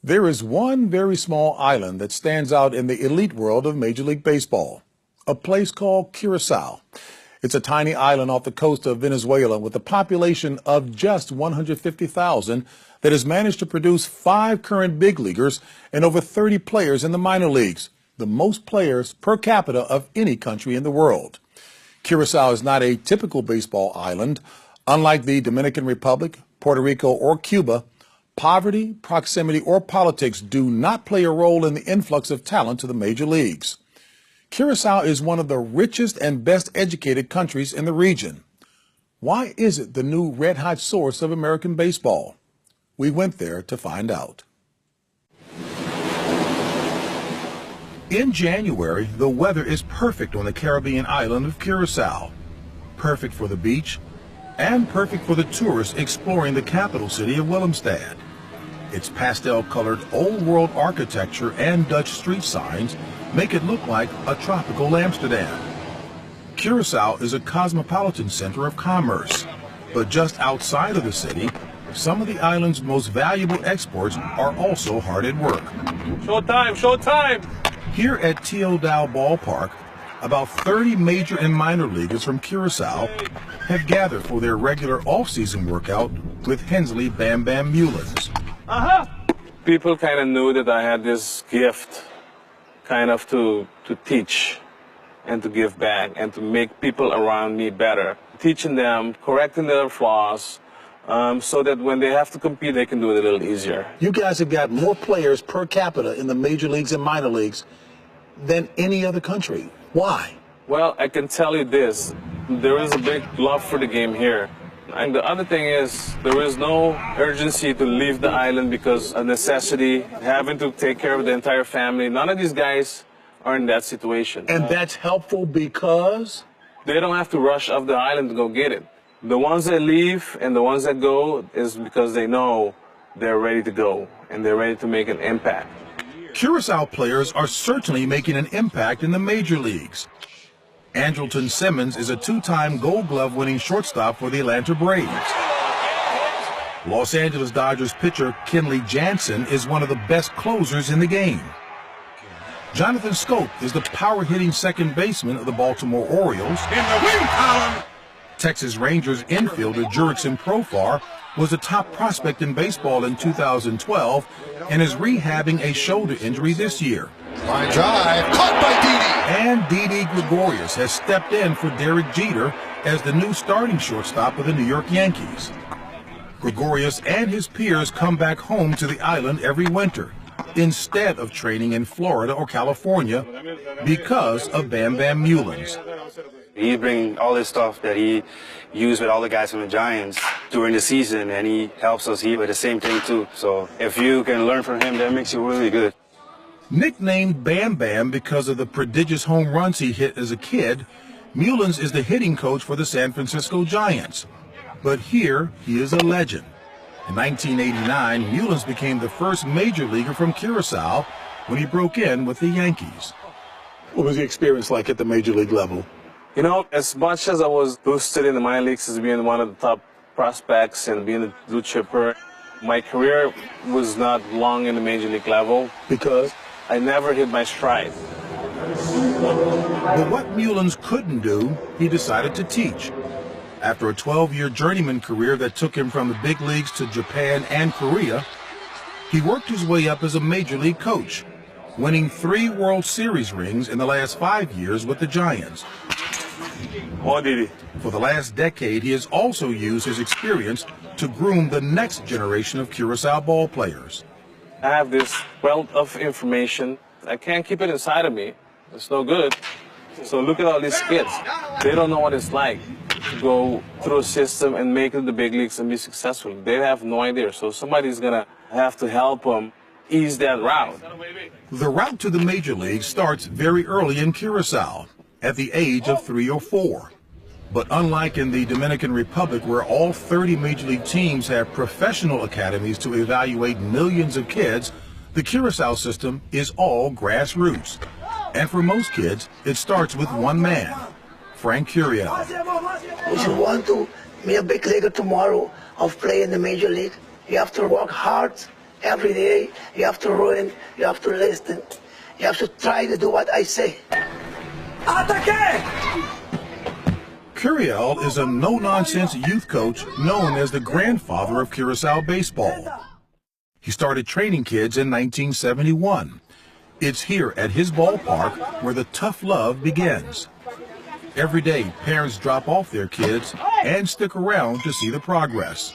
There is one very small island that stands out in the elite world of Major League Baseball, a place called Curacao. It's a tiny island off the coast of Venezuela with a population of just 150,000 that has managed to produce 5 current big leaguers and over 30 players in the minor leagues, the most players per capita of any country in the world. Curacao is not a typical baseball island. Unlike the Dominican Republic, Puerto Rico, or Cuba, poverty, proximity, or politics do not play a role in the influx of talent to the major leagues. Curacao is one of the richest and best educated countries in the region. Why is it the new red-hot source of American baseball? We went there to find out. In January, the weather is perfect on the Caribbean island of Curacao. Perfect for the beach and perfect for the tourists exploring the capital city of Willemstad. Its pastel-colored old-world architecture and Dutch street signs make it look like a tropical Amsterdam. Curacao is a cosmopolitan center of commerce, but just outside of the city, some of the island's most valuable exports are also hard at work. Showtime, showtime! Here at Teodao Ballpark, about 30 major and minor leaguers from Curacao have gathered for their regular off-season workout with Hensley Bam Bam Mullins. People kind of knew that I had this gift kind of to teach and to give back and to make people around me better. Teaching them, correcting their flaws, so that when they have to compete, they can do it a little easier. You guys have got more players per capita in the major leagues and minor leagues than any other country. Why? Well, I can tell you this. There is a big love for the game here. And the other thing is, there is no urgency to leave the island because of necessity, having to take care of the entire family. None of these guys are in that situation. And that's helpful because? They don't have to rush off the island to go get it. The ones that leave and the ones that go is because they know they're ready to go and they're ready to make an impact. Curacao players are certainly making an impact in the major leagues. Andrelton Simmons is a 2-time Gold Glove winning shortstop for the Atlanta Braves. Los Angeles Dodgers pitcher Kenley Jansen is one of the best closers in the game. Jonathan Scope is the power-hitting second baseman of the Baltimore Orioles. In the wing column! Texas Rangers infielder Jurickson Profar was a top prospect in baseball in 2012 and is rehabbing a shoulder injury this year. Line drive, caught by Didi! And Didi Gregorius has stepped in for Derek Jeter as the new starting shortstop of the New York Yankees. Gregorius and his peers come back home to the island every winter instead of training in Florida or California because of Bam Bam Mullins. He brings all this stuff that he used with all the guys from the Giants during the season, and he helps us here with the same thing too. So if you can learn from him, that makes you really good. Nicknamed Bam Bam because of the prodigious home runs he hit as a kid, Mullins is the hitting coach for the San Francisco Giants. But here, he is a legend. In 1989, Mullins became the first major leaguer from Curacao when he broke in with the Yankees. What was the experience like at the major league level? You know, as much as I was boosted in the minor leagues as being one of the top prospects and being a blue chipper, my career was not long in the major league level. Because? I never hit my stride. But what Mullins couldn't do, he decided to teach. After a 12-year journeyman career that took him from the big leagues to Japan and Korea, he worked his way up as a major league coach, winning 3 World Series rings in the last 5 years with the Giants. For the last decade, he has also used his experience to groom the next generation of Curacao ball players. I have this wealth of information. I can't keep it inside of me. It's no good. So look at all these kids. They don't know what it's like to go through a system and make it to the big leagues and be successful. They have no idea. So somebody's going to have to help them ease that route. The route to the major leagues starts very early in Curacao, at the age of 3 or 4. But unlike in the Dominican Republic, where all 30 major league teams have professional academies to evaluate millions of kids, the Curacao system is all grassroots. And for most kids, it starts with one man, Frank Curiel. If you want to be a big leaguer tomorrow or play in the major league, you have to work hard Every day, you have to run, you have to listen, you have to try to do what I say. Ataque! Curacao is a no-nonsense youth coach known as the grandfather of Curacao baseball. He started training kids in 1971. It's here at his ballpark where the tough love begins. Every day, parents drop off their kids and stick around to see the progress.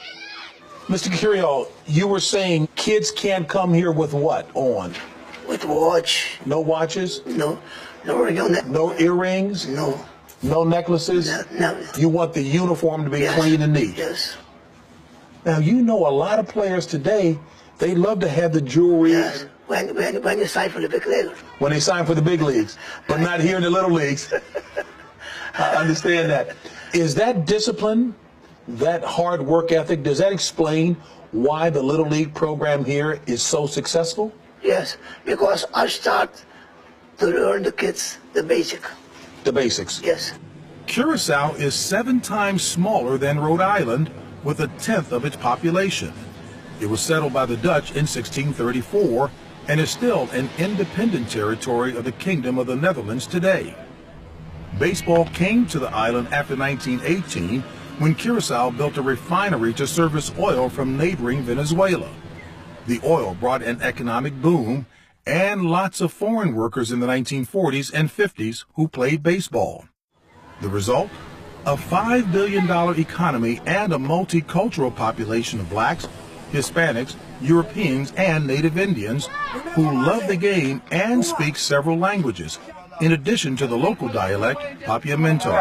Mr. Curacao, you were saying kids can't come here with what on? With watch. No watches? No ring on that. No earrings? No. No necklaces? No. You want the uniform to be Yes. clean and neat? Yes. Now, you know a lot of players today, they love to have the jewelry Yes. When you sign for the big league. when they sign for the big leagues, but not here in the little leagues. I understand that. Is that discipline, that hard work ethic, does that explain why the Little League program here is so successful? Yes, because I start to learn the kids the basic. The basics. Yes. Curacao is 7 times smaller than Rhode Island, with 1/10 of its population. It was settled by the Dutch in 1634 and is still an independent territory of the Kingdom of the Netherlands today. Baseball came to the island after 1918 when Curacao built a refinery to service oil from neighboring Venezuela. The oil brought an economic boom and lots of foreign workers in the 1940s and 50s who played baseball. The result? A $5 billion economy and a multicultural population of blacks, Hispanics, Europeans, and Native Indians who love the game and speak several languages, in addition to the local dialect, Papiamento.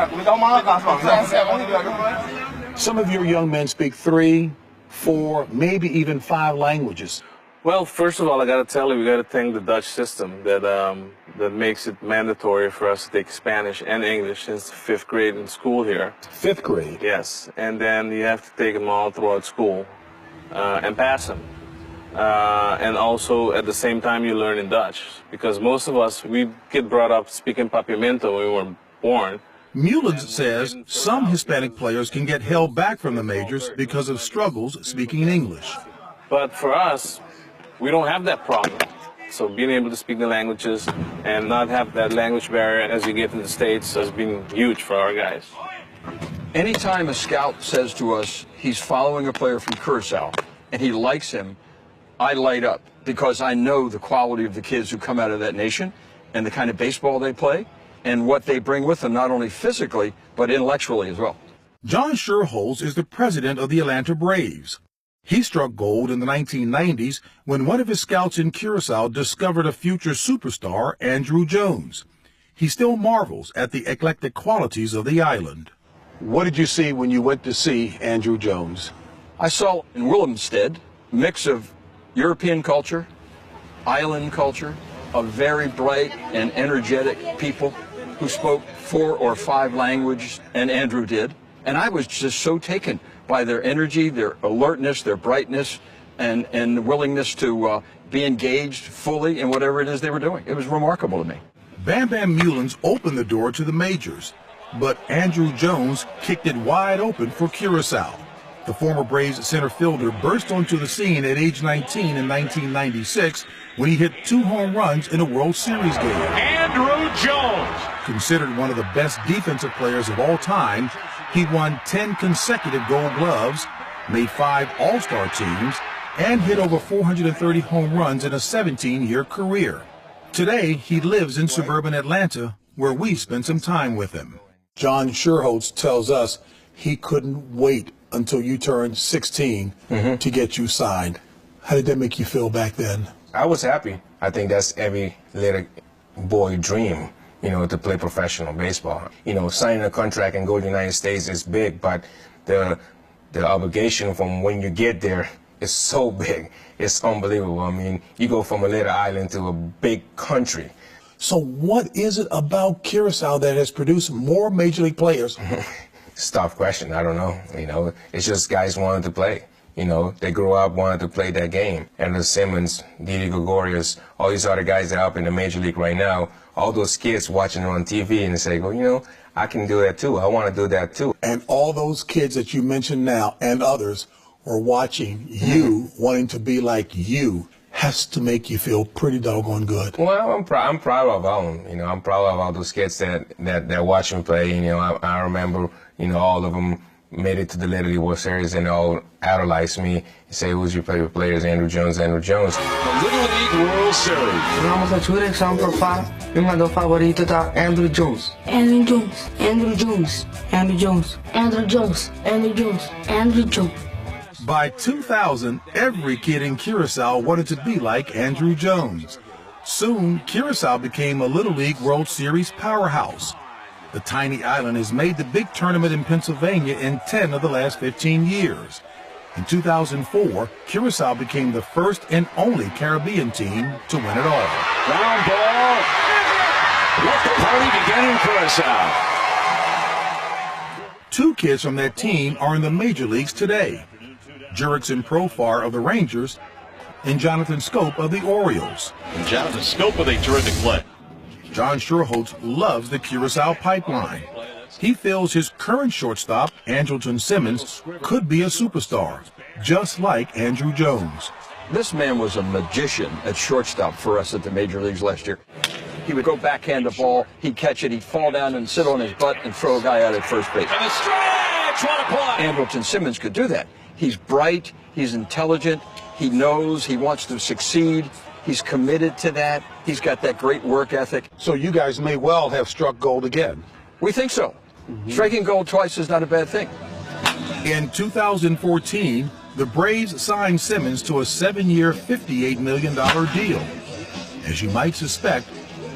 Some of your young men speak 3, 4, maybe even 5 languages. Well, first of all, I got to tell you, we got to thank the Dutch system that makes it mandatory for us to take Spanish and English since 5th grade in school here. 5th grade? Yes, and then you have to take them all throughout school and pass them. And also, at the same time, you learn in Dutch. Because most of us, we get brought up speaking Papiamento when we were born. Mullins says some Hispanic players can get held back from the majors because of struggles speaking English. But for us, we don't have that problem. So being able to speak the languages and not have that language barrier as you get in the States has been huge for our guys. Anytime a scout says to us he's following a player from Curacao and he likes him, I light up because I know the quality of the kids who come out of that nation and the kind of baseball they play and what they bring with them, not only physically, but intellectually as well. John Sherholz is the president of the Atlanta Braves. He struck gold in the 1990s when one of his scouts in Curacao discovered a future superstar, Andrew Jones. He still marvels at the eclectic qualities of the island. What did you see when you went to see Andrew Jones? I saw in Willemstad a mix of European culture, island culture, of very bright and energetic people who spoke 4 or 5 languages, and Andrew did. And I was just so taken by their energy, their alertness, their brightness, and willingness to be engaged fully in whatever it is they were doing. It was remarkable to me. Bam Bam Mullins opened the door to the majors, but Andrew Jones kicked it wide open for Curacao. The former Braves center fielder burst onto the scene at age 19 in 1996 when he hit 2 home runs in a World Series game. Andrew Jones! Considered one of the best defensive players of all time, he won 10 consecutive Gold Gloves, made 5 All-Star teams, and hit over 430 home runs in a 17-year career. Today, he lives in suburban Atlanta, where we spent some time with him. John Sherholz tells us he couldn't wait until you turned 16 to get you signed. How did that make you feel back then? I was happy. I think that's every little boy dream, you know, to play professional baseball. You know, signing a contract and go to the United States is big, but the obligation from when you get there is so big. It's unbelievable. I mean, you go from a little island to a big country. So what is it about Curacao that has produced more Major League players? It's a tough question. I don't know. You know, it's just guys wanted to play. You know, they grew up wanted to play that game. And the Simmons, Didi Gregorius, all these other guys that are up in the Major League right now, all those kids watching it on TV and they say, well, you know, I can do that too. I want to do that too. And all those kids that you mentioned now and others or watching you wanting to be like you has to make you feel pretty doggone good. Well, I'm proud of all of them. You know, I'm proud of all those kids that watch me play. You know, I remember, you know, all of them made it to the Little League World Series and all idolized me. Say, who's your favorite players? Andrew Jones, Andrew Jones. The Little League World Series. Vamos a Curacao por favor. Mi mandou favorito tá Andrew Jones. Andrew Jones. Andrew Jones. Andrew Jones. Andrew Jones. Andrew Jones. Andrew Jones. By 2000, every kid in Curacao wanted to be like Andrew Jones. Soon, Curacao became a Little League World Series powerhouse. The tiny island has made the big tournament in Pennsylvania in 10 of the last 15 years. In 2004, Curacao became the first and only Caribbean team to win it all. Ground ball. Let the party begin in Curacao. 2 kids from that team are in the major leagues today. Jurickson Profar of the Rangers and Jonathan Scope of the Orioles. And Jonathan Scope with a terrific play. John Schuerholz loves the Curacao pipeline. He feels his current shortstop, Andrelton Simmons, could be a superstar, just like Andrew Jones. This man was a magician at shortstop for us at the major leagues last year. He would go backhand the ball, he'd catch it, he'd fall down and sit on his butt and throw a guy out at first base. And the stretch, what a play! Andrelton Simmons could do that. He's bright, he's intelligent, he knows, he wants to succeed, he's committed to that, he's got that great work ethic. So you guys may well have struck gold again. We think so. Striking gold twice is not a bad thing. In 2014, the Braves signed Simmons to a 7-year, $58 million deal. As you might suspect,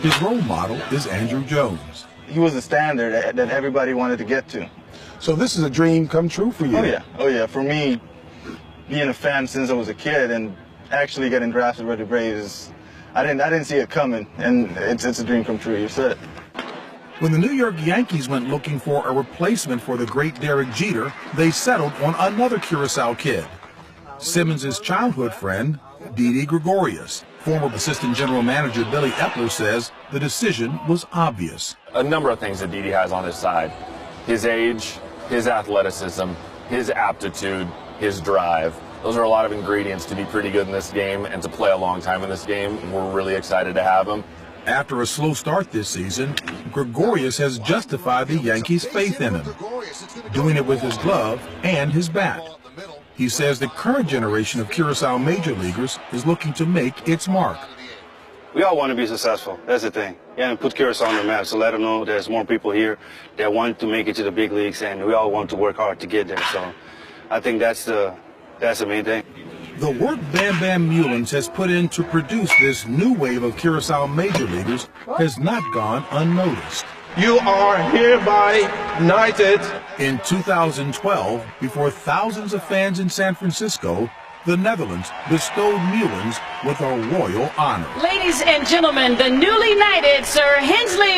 his role model is Andrew Jones. He was a standard that everybody wanted to get to. So this is a dream come true for you. Oh yeah. For me, being a fan since I was a kid and actually getting drafted by the Braves, I didn't see it coming, and it's a dream come true. You said it. When the New York Yankees went looking for a replacement for the great Derek Jeter, they settled on another Curacao kid, Simmons' childhood friend, Didi Gregorius. Former assistant general manager Billy Epler says the decision was obvious. A number of things that Didi has on his side. His age, his athleticism, his aptitude, his drive. Those are a lot of ingredients to be pretty good in this game and to play a long time in this game. We're really excited to have him. After a slow start this season, Gregorius has justified the Yankees' faith in him, doing it with his glove and his bat. He says the current generation of Curacao major leaguers is looking to make its mark. We all want to be successful. That's the thing. Yeah, and put Curacao on the map, so let them know there's more people here that want to make it to the big leagues, and we all want to work hard to get there. So I think that's the main thing. The work Bam Bam Mullins has put in to produce this new wave of Curacao major leaguers has not gone unnoticed. You are hereby knighted. In 2012, before thousands of fans in San Francisco, the Netherlands bestowed Mullins with a royal honor. Ladies and gentlemen, the newly knighted Sir Hensley